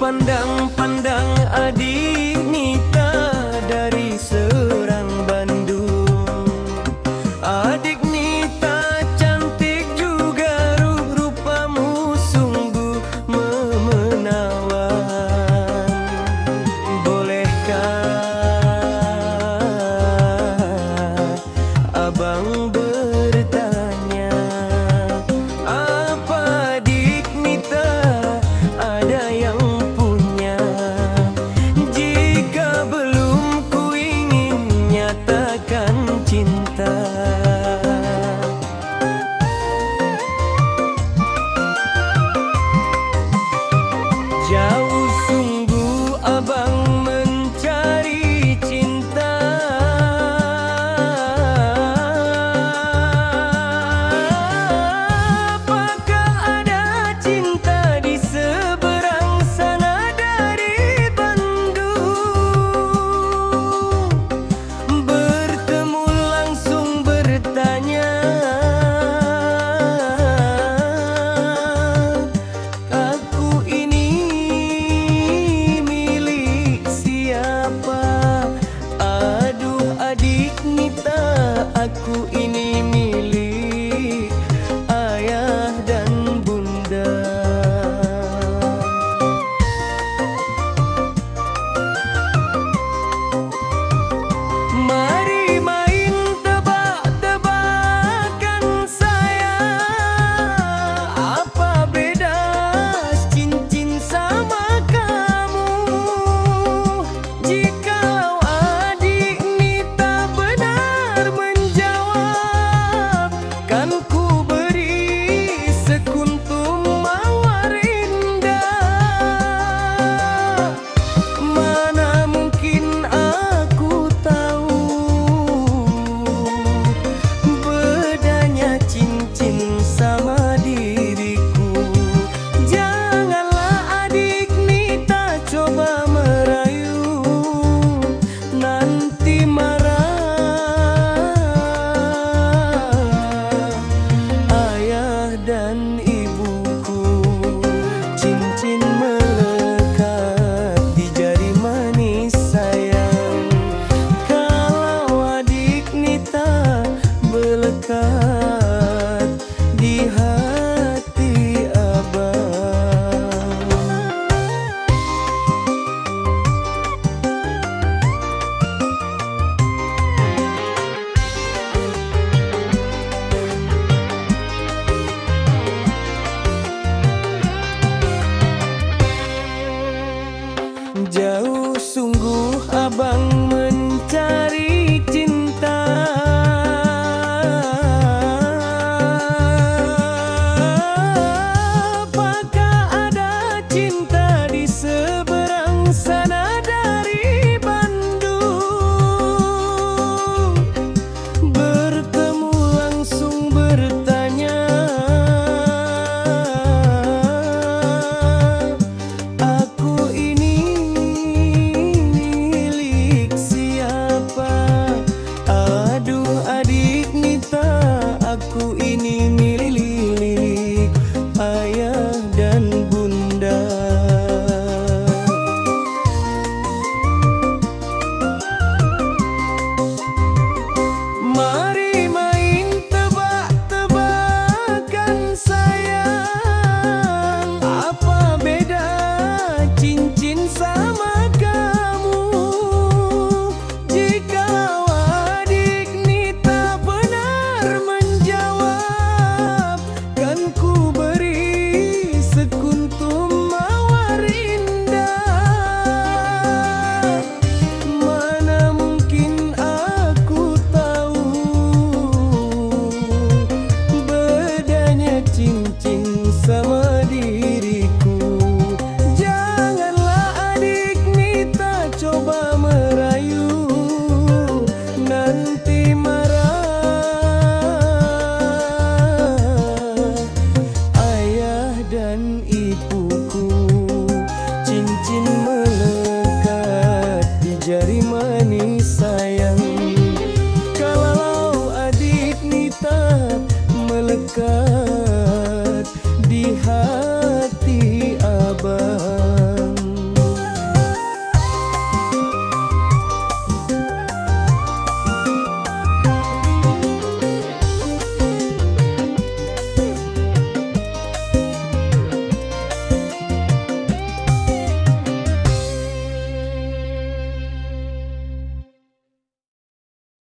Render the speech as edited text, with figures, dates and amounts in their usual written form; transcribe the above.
Pandang-pandang adik Nita dari Serang Bandung. Adik Nita cantik juga, rupamu sungguh memenawan. Bolehkah abang bertanya, apa adik Nita ada yang punya? Jika belum, ku ingin nyatakan cinta. Jauh sungguh abang mencari cinta. Apakah ada cinta di seberang sana dari Bandung? Bertemu langsung bertanya, aku ini milik siapa? Aduh adik Nita, aku ini milik ayah dan bunda. Mari main tebak-tebakan saya, apa beda cincin sama kamu? Jikalau adik Nita benar menjawab, kan ku beri sekuntum mawar indah. Mana mungkin aku tahu bedanya cincin sama diriku. Janganlah adik Nita coba merayu, nanti marah ayah dan ibuku. Cincin melekat di jari manis sayang, kalau adik Nita melekat di hati abang. Jauh sungguh abang mencari cinta. Apakah ada cinta di seberang sana dari Bandung? Bertemu langsung bertanya, aku ini milik siapa? Aduh adik Nita, aku ini milik ayah dan bunda. Mari main tebak-tebakan sayang, apa beda cincin sama kamu? Jika adik Nita benar menjawab, kan ku beri sekuntum mawar indah. Mana mungkin aku tahu bedanya cincin sama diriku. Janganlah adik Nita coba merayu, nanti marah ayah dan ibuku.